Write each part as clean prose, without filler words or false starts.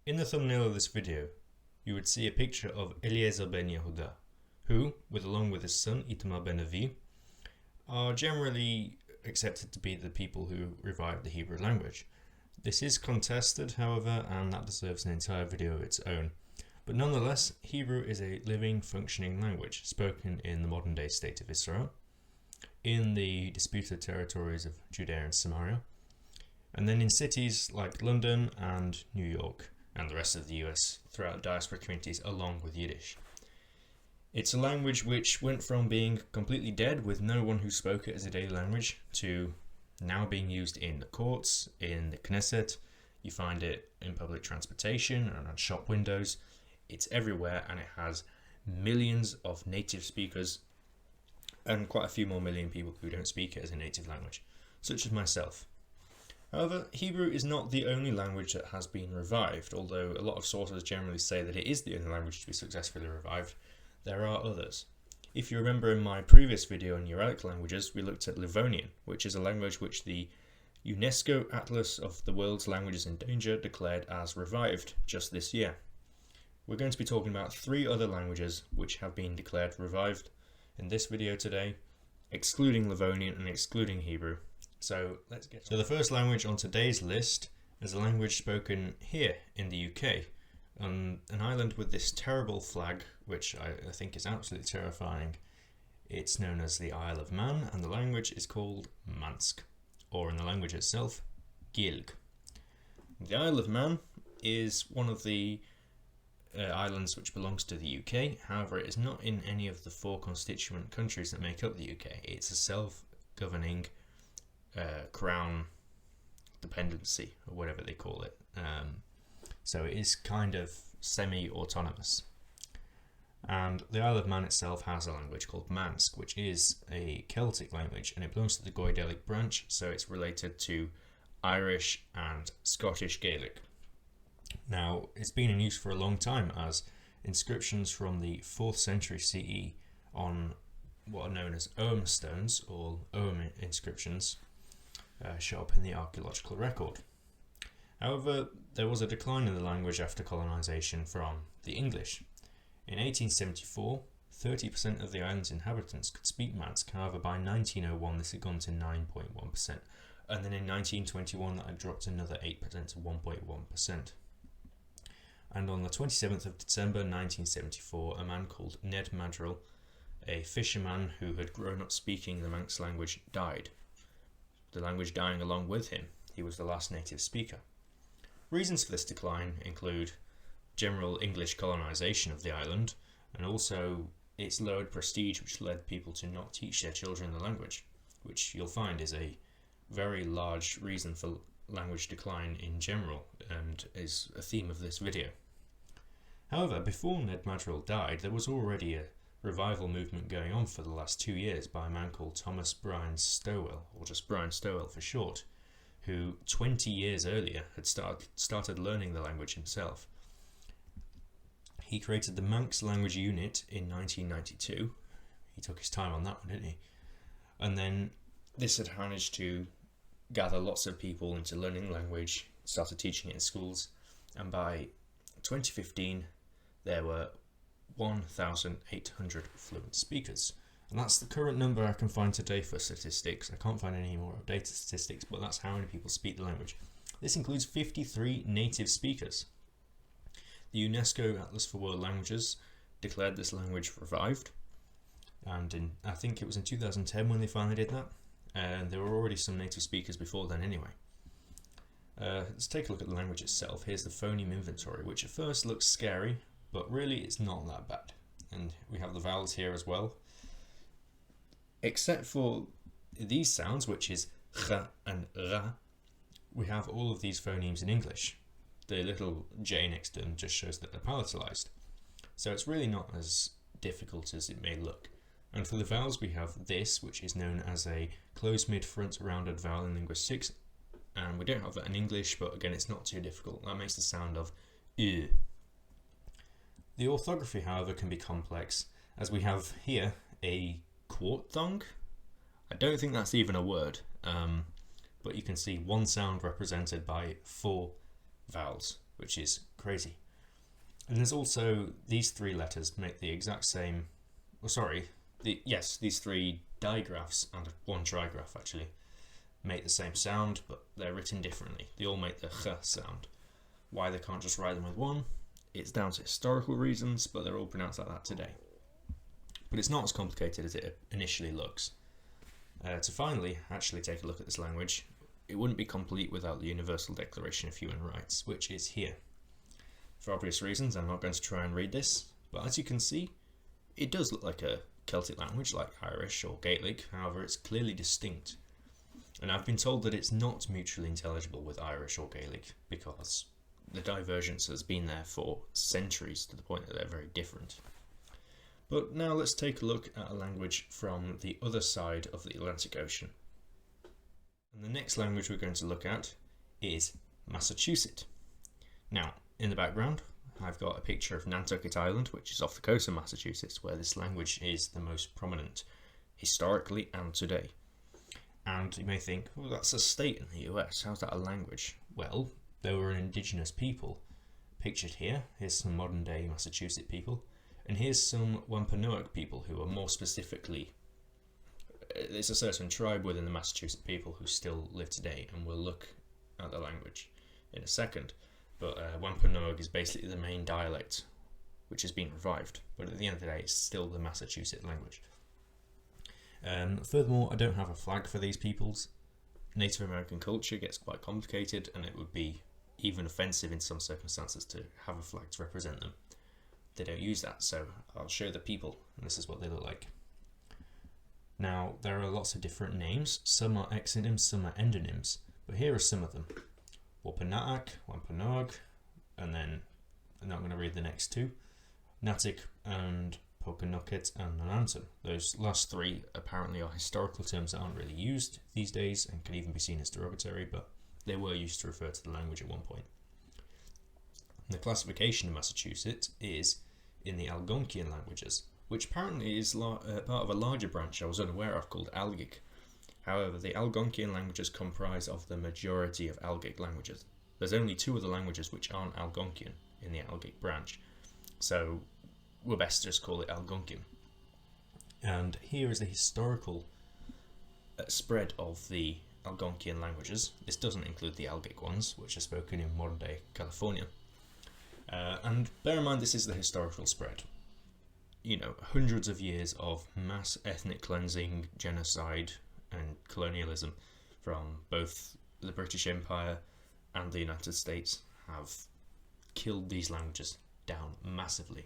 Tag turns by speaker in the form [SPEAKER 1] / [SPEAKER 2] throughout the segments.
[SPEAKER 1] In the thumbnail of this video, you would see a picture of Eliezer ben Yehuda, who, along with his son Itamar ben Avi, are generally accepted to be the people who revived the Hebrew language. This is contested, however, and that deserves an entire video of its own. But nonetheless, Hebrew is a living, functioning language spoken in the modern-day state of Israel, in the disputed territories of Judea and Samaria, and then in cities like London and New York and the rest of the US throughout diaspora communities along with Yiddish. It's a language which went from being completely dead with no one who spoke it as a daily language to now being used in the courts, in the Knesset. You find it in public transportation and on shop windows. It's everywhere, and it has millions of native speakers and quite a few more million people who don't speak it as a native language, such as myself. However, Hebrew is not the only language that has been revived, although a lot of sources generally say that it is the only language to be successfully revived. There are others. If you remember in my previous video on Uralic languages, we looked at Livonian, which is a language which the UNESCO Atlas of the World's Languages in Danger declared as revived just this year. We're going to be talking about 3 other languages which have been declared revived in this video today, excluding Livonian and excluding Hebrew. So let's get on. So the first language on today's list is a language spoken here in the UK, on an island with this terrible flag, which I think is absolutely terrifying. It's known as the Isle of Man, and the language is called Mansk, or in the language itself, Gilg. The Isle of Man is one of the islands which belongs to the UK. However, it is not in any of the 4 constituent countries that make up the UK. It's a self-governing crown dependency, or whatever they call it. So it is kind of semi-autonomous. And the Isle of Man itself has a language called Mansk, which is a Celtic language, and it belongs to the Goidelic branch, so it's related to Irish and Scottish Gaelic. Now, it's been in use for a long time, as inscriptions from the 4th century CE on what are known as Ogham stones, or Ogham inscriptions, show up in the archaeological record. However, there was a decline in the language after colonisation from the English. In 1874, 30% of the island's inhabitants could speak Mansk. However, by 1901 this had gone to 9.1%, and then in 1921 that had dropped another 8% to 1.1%. And on the 27th of December 1974, a man called Ned Madrill, a fisherman who had grown up speaking the Manx language, died. The language dying along with him. He was the last native speaker. Reasons for this decline include general English colonisation of the island, and also its lowered prestige, which led people to not teach their children the language, which you'll find is a very large reason for language decline in general, and is a theme of this video. However, before Ned Madrill died, there was already a revival movement going on for the last 2 years by a man called Thomas Bryan Stowell, or just Bryan Stowell for short, who 20 years earlier had started learning the language himself. He created the Manx Language Unit in 1992. He took his time on that one, didn't he? And then this had managed to gather lots of people into learning the language, started teaching it in schools, and by 2015 there were 1,800 fluent speakers. And that's the current number I can find today for statistics. I can't find any more updated statistics, but that's how many people speak the language. This includes 53 native speakers. The UNESCO Atlas for World Languages declared this language revived, and I think it was in 2010 when they finally did that, and there were already some native speakers before then anyway. Let's take a look at the language itself. Here's the phoneme inventory, which at first looks scary, but really it's not that bad. And we have the vowels here as well. Except for these sounds, which is ch and ra, we have all of these phonemes in English. The little J next to them just shows that they're palatalized. So it's really not as difficult as it may look. And for the vowels we have this, which is known as a closed mid-front rounded vowel in linguistics. And we don't have that in English, but again it's not too difficult. That makes the sound of U. The orthography, however, can be complex, as we have here a quartong. I don't think that's even a word, but you can see one sound represented by 4 vowels, which is crazy. And there's also these three letters make the exact same. These three digraphs and one trigraph actually make the same sound, but they're written differently. They all make the ch sound. Why they can't just write them with one, it's down to historical reasons, but they're all pronounced like that today. But it's not as complicated as it initially looks. To finally actually take a look at this language, it wouldn't be complete without the Universal Declaration of Human Rights, which is here. For obvious reasons, I'm not going to try and read this, but as you can see, it does look like a Celtic language like Irish or Gaelic, however it's clearly distinct. And I've been told that it's not mutually intelligible with Irish or Gaelic because the divergence has been there for centuries to the point that they're very different. But now let's take a look at a language from the other side of the Atlantic Ocean. And the next language we're going to look at is Massachusetts. Now, in the background, I've got a picture of Nantucket Island, which is off the coast of Massachusetts, where this language is the most prominent historically and today. And you may think, well, that's a state in the US, how's that a language? Well, they were an indigenous people. Pictured here, here's some modern day Massachusetts people, and here's some Wampanoag people who are more specifically, there's a certain tribe within the Massachusetts people who still live today, and we'll look at the language in a second. But Wampanoag is basically the main dialect, which has been revived, but at the end of the day it's still the Massachusetts language. Furthermore, I don't have a flag for these peoples. Native American culture gets quite complicated, and it would be even offensive in some circumstances to have a flag to represent them. They don't use that, so I'll show the people, and this is what they look like. Now, there are lots of different names. Some are exonyms, some are endonyms, but here are some of them. Wampanoag, Wampanoag, and then I'm not going to read the next two. Natik and Pokanoket and Nanantum. Those last three apparently are historical terms that aren't really used these days and can even be seen as derogatory, but they were used to refer to the language at one point. The classification of Massachusetts is in the Algonquian languages, which apparently is part of a larger branch I was unaware of called Algic. However, the Algonquian languages comprise of the majority of Algic languages. There's only two other languages which aren't Algonquian in the Algic branch, so we're best to just call it Algonquian. And here is the historical spread of the Algonquian languages. This doesn't include the Algic ones, which are spoken in modern day California. And bear in mind, this is the historical spread. You know, hundreds of years of mass ethnic cleansing, genocide, and colonialism from both the British Empire and the United States have killed these languages down massively.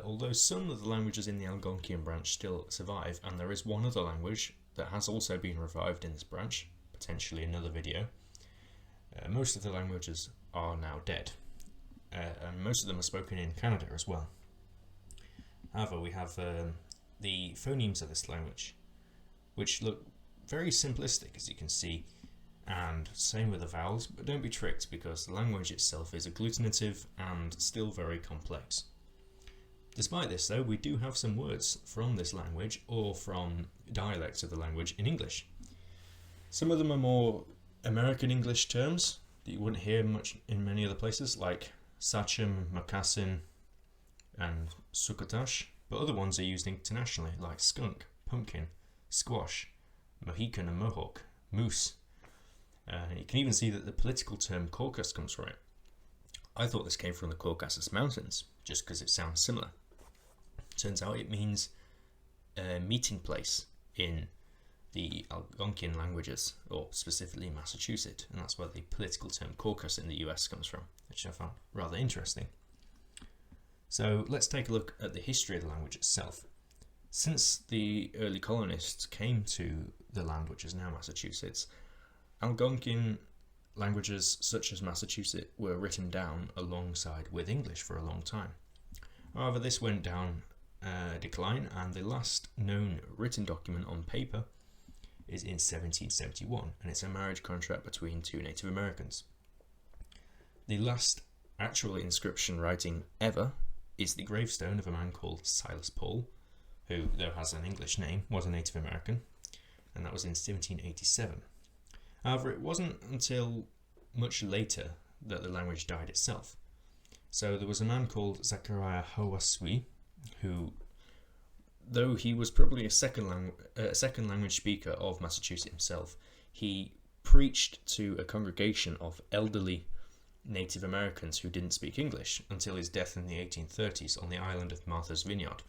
[SPEAKER 1] Although some of the languages in the Algonquian branch still survive, and there is one other language that has also been revived in this branch, potentially another video, most of the languages are now dead, and most of them are spoken in Canada as well. However, we have the phonemes of this language, which look very simplistic, as you can see, and same with the vowels, but don't be tricked because the language itself is agglutinative and still very complex. Despite this though, we do have some words from this language or from dialects of the language in English. Some of them are more American English terms that you wouldn't hear much in many other places, like Sachem, Moccasin and Succotash, but other ones are used internationally, like skunk, pumpkin, squash, Mohican and Mohawk, moose. You can even see that the political term caucus comes from it. I thought this came from the Caucasus Mountains, just because it sounds similar. Turns out it means a meeting place in the Algonquian languages, or specifically Massachusetts, and that's where the political term caucus in the US comes from, which I found rather interesting. So let's take a look at the history of the language itself. Since the early colonists came to the land which is now Massachusetts, Algonquian languages such as Massachusetts were written down alongside with English for a long time. However, this went down decline, and the last known written document on paper is in 1771, and it's a marriage contract between two Native Americans. The last actual inscription writing ever is the gravestone of a man called Silas Paul, who, though has an English name, was a Native American, and that was in 1787. However, it wasn't until much later that the language died itself. So there was a man called Zachariah Hawaswi, who, though he was probably a second language speaker of Massachusetts himself, he preached to a congregation of elderly Native Americans who didn't speak English until his death in the 1830s on the island of Martha's Vineyard.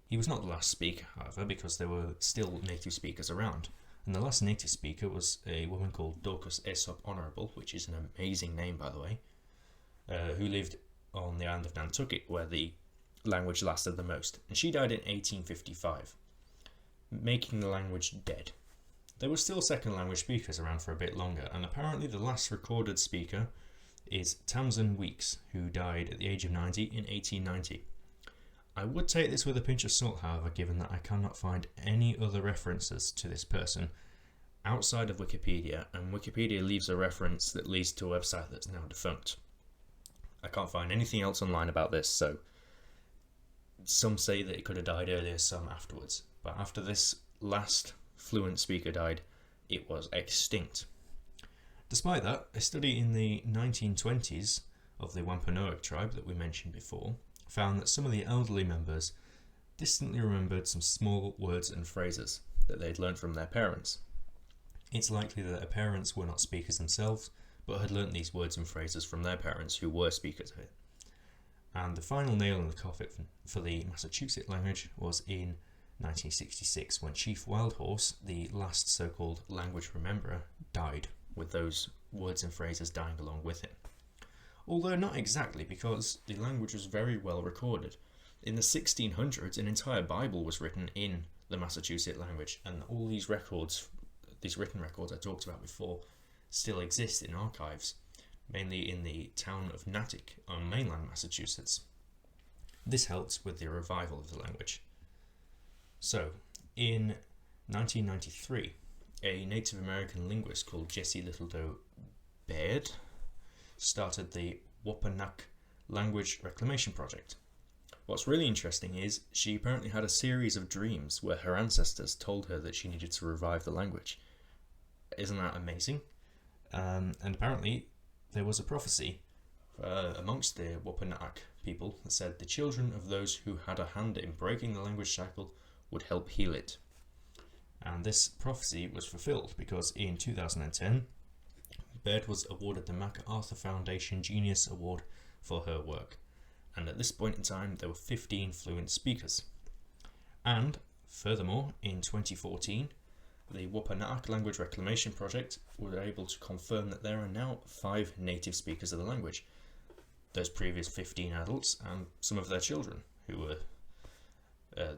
[SPEAKER 1] He was not the last speaker, however, because there were still native speakers around. And the last native speaker was a woman called Dorcas Aesop Honourable, which is an amazing name, by the way, who lived on the island of Nantucket, where the language lasted the most. And she died in 1855, making the language dead. There were still second language speakers around for a bit longer, and apparently the last recorded speaker is Tamsin Weeks, who died at the age of 90 in 1890. I would take this with a pinch of salt, however, given that I cannot find any other references to this person outside of Wikipedia, and Wikipedia leaves a reference that leads to a website that's now defunct. I can't find anything else online about this, so some say that it could have died earlier, some afterwards. But after this last fluent speaker died, it was extinct. Despite that, a study in the 1920s of the Wampanoag tribe that we mentioned before found that some of the elderly members distantly remembered some small words and phrases that they'd learned from their parents. It's likely that their parents were not speakers themselves, but had learnt these words and phrases from their parents who were speakers of it. And the final nail in the coffin for the Massachusetts language was in 1966, when Chief Wildhorse, the last so-called language rememberer, died, with those words and phrases dying along with him. Although not exactly, because the language was very well recorded. In the 1600s, an entire Bible was written in the Massachusetts language, and all these records, these written records I talked about before, still exist in archives, mainly in the town of Natick on mainland Massachusetts. This helped with the revival of the language. So, in 1993, a Native American linguist called Jessie Littledoe Baird started the Wampanoag Language Reclamation Project. What's really interesting is she apparently had a series of dreams where her ancestors told her that she needed to revive the language. Isn't that amazing? And apparently there was a prophecy amongst the Wampanoag people that said the children of those who had a hand in breaking the language cycle would help heal it. And this prophecy was fulfilled because in 2010, Baird was awarded the MacArthur Foundation Genius Award for her work. And at this point in time, there were 15 fluent speakers. And furthermore, in 2014, the Wampanoag Language Reclamation Project were able to confirm that there are now 5 native speakers of the language. Those previous 15 adults and some of their children, who were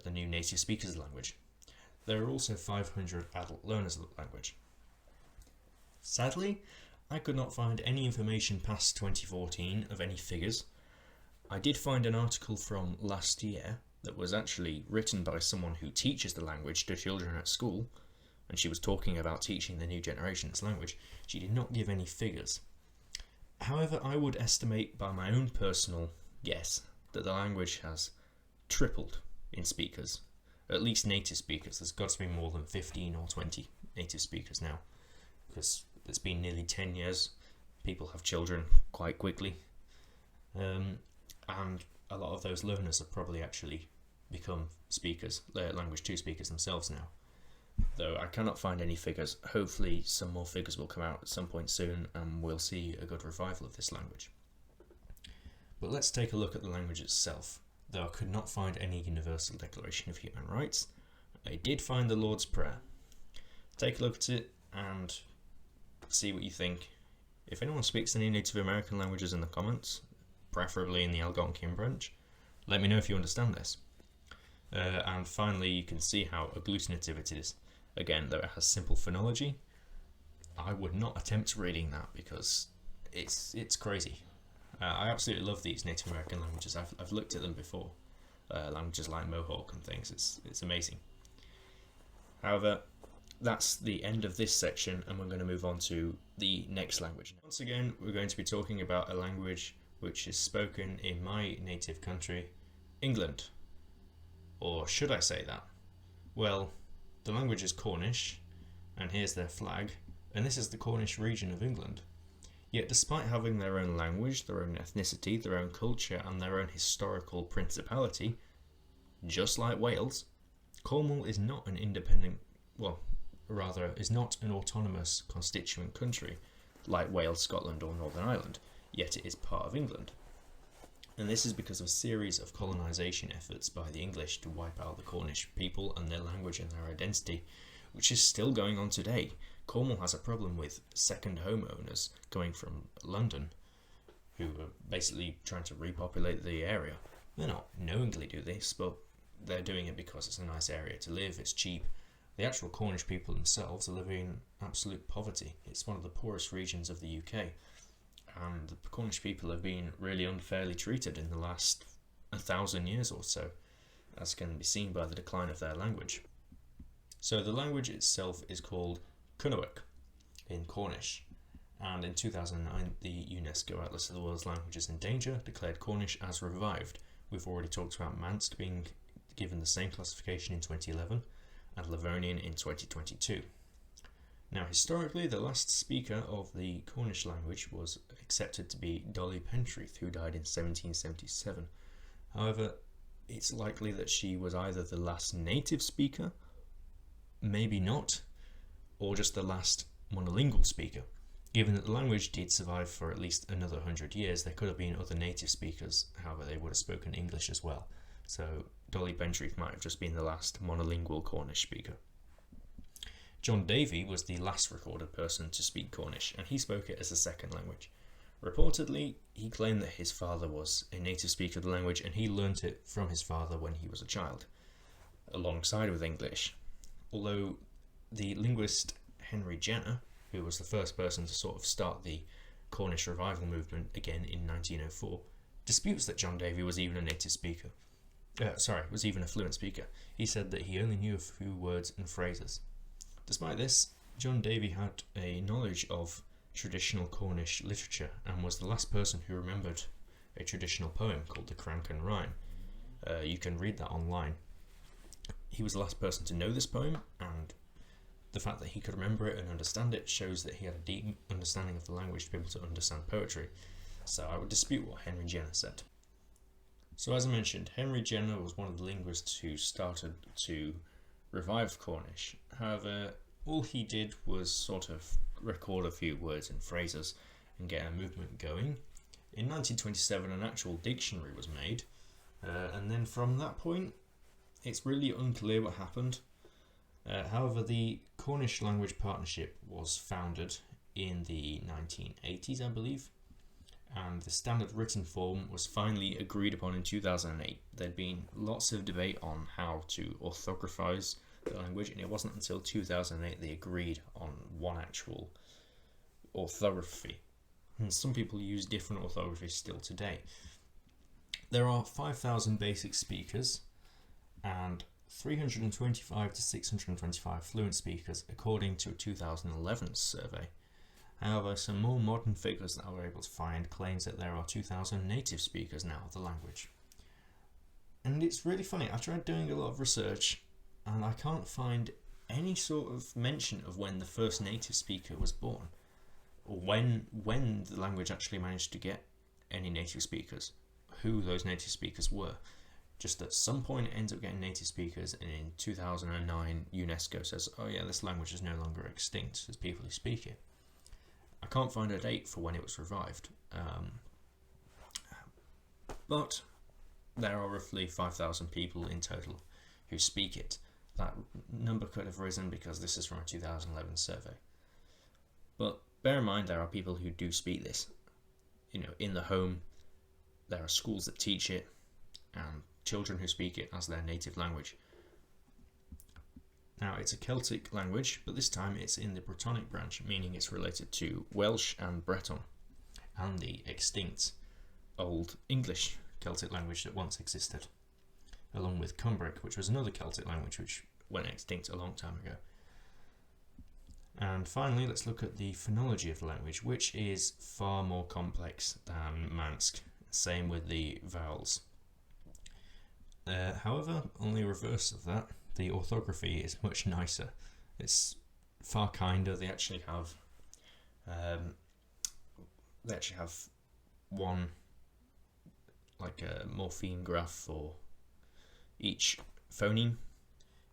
[SPEAKER 1] the new native speakers of the language. There are also 500 adult learners of the language. Sadly, I could not find any information past 2014 of any figures. I did find an article from last year that was actually written by someone who teaches the language to children at school, and she was talking about teaching the new generation this language. She did not give any figures. However, I would estimate by my own personal guess that the language has tripled in speakers, at least native speakers. There's got to be more than 15 or 20 native speakers now, because it's been nearly 10 years. People have children quite quickly, and a lot of those learners have probably actually become speakers, language 2 speakers themselves now. Though I cannot find any figures. Hopefully some more figures will come out at some point soon and we'll see a good revival of this language. But let's take a look at the language itself. Though I could not find any Universal Declaration of Human Rights, I did find the Lord's Prayer. Take a look at it and see what you think. If anyone speaks any Native American languages in the comments, preferably in the Algonquian branch, let me know if you understand this. And finally, you can see how agglutinative it is. Again, though it has simple phonology, I would not attempt reading that because it's crazy. I absolutely love these Native American languages. I've looked at them before, languages like Mohawk and things. It's amazing. However, that's the end of this section, and we're going to move on to the next language. Once again, we're going to be talking about a language which is spoken in my native country, England. Or should I say that? Well, the language is Cornish, and here's their flag, and this is the Cornish region of England. Yet despite having their own language, their own ethnicity, their own culture, and their own historical principality, just like Wales, Cornwall is not an independent, is not an autonomous constituent country like Wales, Scotland, or Northern Ireland, yet it is part of England. And this is because of a series of colonisation efforts by the English to wipe out the Cornish people and their language and their identity, which is still going on today. Cornwall has a problem with second homeowners going from London, who are basically trying to repopulate the area. They not knowingly do this, but they're doing it because it's a nice area to live, it's cheap. The actual Cornish people themselves are living in absolute poverty. It's one of the poorest regions of the UK, and the Cornish people have been really unfairly treated in the last 1,000 years or so, as can be seen by the decline of their language. So the language itself is called Cynwyd in Cornish, and in 2009 the UNESCO Atlas of the World's Languages in Danger declared Cornish as revived. We've already talked about Manx being given the same classification in 2011 and Livonian in 2022. Now historically the last speaker of the Cornish language was accepted to be Dolly Pentreath, who died in 1777. However, it's likely that she was either the last native speaker, maybe not, or just the last monolingual speaker. Given that the language did survive for at least another 100 years, there could have been other native speakers, however they would have spoken English as well. So Dolly Pentreath might have just been the last monolingual Cornish speaker. John Davy was the last recorded person to speak Cornish, and he spoke it as a second language. Reportedly, he claimed that his father was a native speaker of the language and he learnt it from his father when he was a child, alongside with English. Although the linguist Henry Jenner, who was the first person to sort of start the Cornish revival movement again in 1904, disputes that John Davy was even a native speaker. Was even a fluent speaker. He said that he only knew a few words and phrases. Despite this, John Davy had a knowledge of traditional Cornish literature and was the last person who remembered a traditional poem called the Cranken Rhyme. You can read that online. He was the last person to know this poem, and the fact that he could remember it and understand it shows that he had a deep understanding of the language to be able to understand poetry. So I would dispute what Henry Jenner said. So as I mentioned, Henry Jenner was one of the linguists who started to revive Cornish. However, all he did was sort of record a few words and phrases and get a movement going. In 1927 an actual dictionary was made, and then from that point it's really unclear what happened. However, the Cornish Language Partnership was founded in the 1980s, I believe, and the standard written form was finally agreed upon in 2008. There'd been lots of debate on how to orthographize the language, and it wasn't until 2008 they agreed on one actual orthography. And some people use different orthographies still today. There are 5,000 basic speakers and 325 to 625 fluent speakers according to a 2011 survey. However, some more modern figures that I were able to find claims that there are 2,000 native speakers now of the language. And it's really funny, I tried doing a lot of research and I can't find any sort of mention of when the first native speaker was born, or when the language actually managed to get any native speakers, who those native speakers were. Just at some point it ends up getting native speakers, and in 2009 UNESCO says, oh yeah, this language is no longer extinct, there's people who speak it. I can't find a date for when it was revived, but there are roughly 5,000 people in total who speak it. That number could have risen because this is from a 2011 survey. But bear in mind there are people who do speak this. In the home, there are schools that teach it, and children who speak it as their native language. Now, it's a Celtic language, but this time it's in the Brittonic branch, meaning it's related to Welsh and Breton, and the extinct Old English Celtic language that once existed, along with Cumbric, which was another Celtic language which went extinct a long time ago. And finally, let's look at the phonology of the language, which is far more complex than Manx. Same with the vowels. However, on the reverse of that, the orthography is much nicer. It's far kinder. They actually have they actually have one, like a morpheme graph for each phoneme,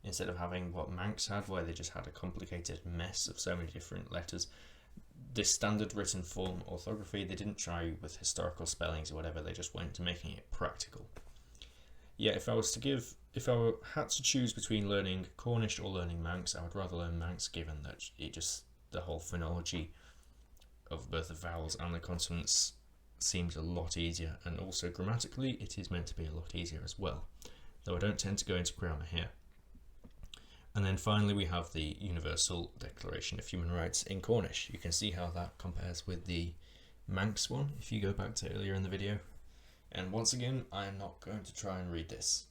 [SPEAKER 1] instead of having what Manx had, where they just had a complicated mess of so many different letters. This standard written form orthography, they didn't try with historical spellings or whatever, they just went to making it practical. Yeah, if I had to choose between learning Cornish or learning Manx, I would rather learn Manx, given that the whole phonology of both the vowels and the consonants seems a lot easier, and also grammatically it is meant to be a lot easier as well, though I don't tend to go into grammar here. And then finally we have the Universal Declaration of Human Rights in Cornish. You can see how that compares with the Manx one if you go back to earlier in the video. And once again, I am not going to try and read this,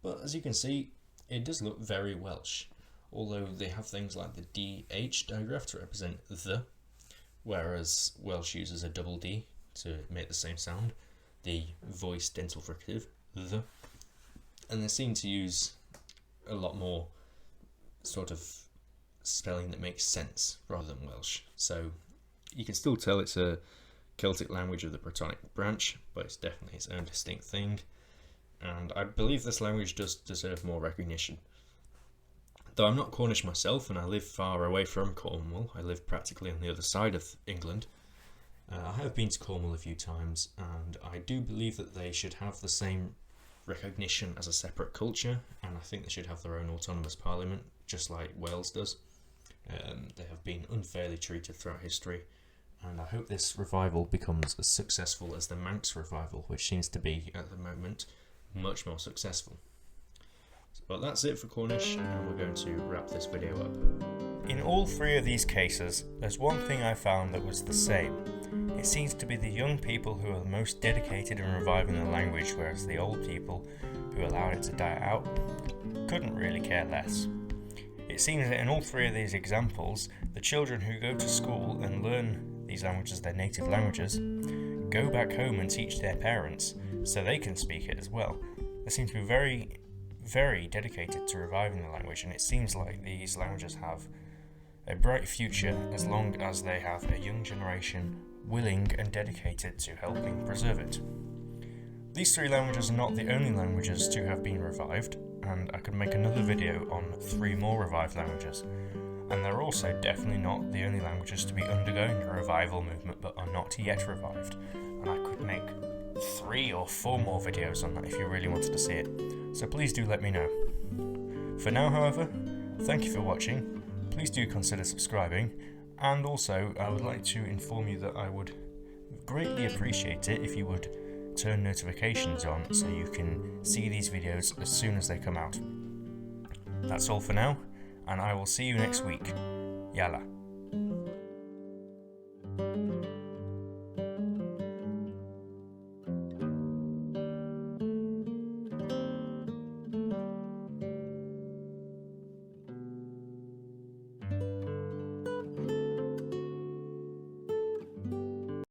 [SPEAKER 1] but as you can see, it does look very Welsh, although they have things like the DH digraph to represent the, whereas Welsh uses a double D to make the same sound, the voice dental fricative, the, and they seem to use a lot more sort of spelling that makes sense rather than Welsh. So you can still tell it's a Celtic language of the Brittonic branch, but it's definitely its own distinct thing, and I believe this language does deserve more recognition. Though I'm not Cornish myself and I live far away from Cornwall, I live practically on the other side of England, I have been to Cornwall a few times, and I do believe that they should have the same recognition as a separate culture, and I think they should have their own autonomous parliament, just like Wales does. They have been unfairly treated throughout history, and I hope this revival becomes as successful as the Manx revival, which seems to be, at the moment, much more successful. But that's it for Cornish, and we're going to wrap this video up.
[SPEAKER 2] In all three of these cases, there's one thing I found that was the same. It seems to be the young people who are the most dedicated in reviving the language, whereas the old people who allowed it to die out couldn't really care less. It seems that in all three of these examples, the children who go to school and learn these languages, their native languages, go back home and teach their parents so they can speak it as well. They seem to be very, very dedicated to reviving the language, and it seems like these languages have a bright future as long as they have a young generation willing and dedicated to helping preserve it. These three languages are not the only languages to have been revived, and I could make another video on 3 more revived languages. And they're also definitely not the only languages to be undergoing a revival movement but are not yet revived. And I could make 3 or 4 more videos on that if you really wanted to see it. So please do let me know. For now, however, thank you for watching. Please do consider subscribing. And also, I would like to inform you that I would greatly appreciate it if you would turn notifications on so you can see these videos as soon as they come out. That's all for now, and I will see you next week. Yalla.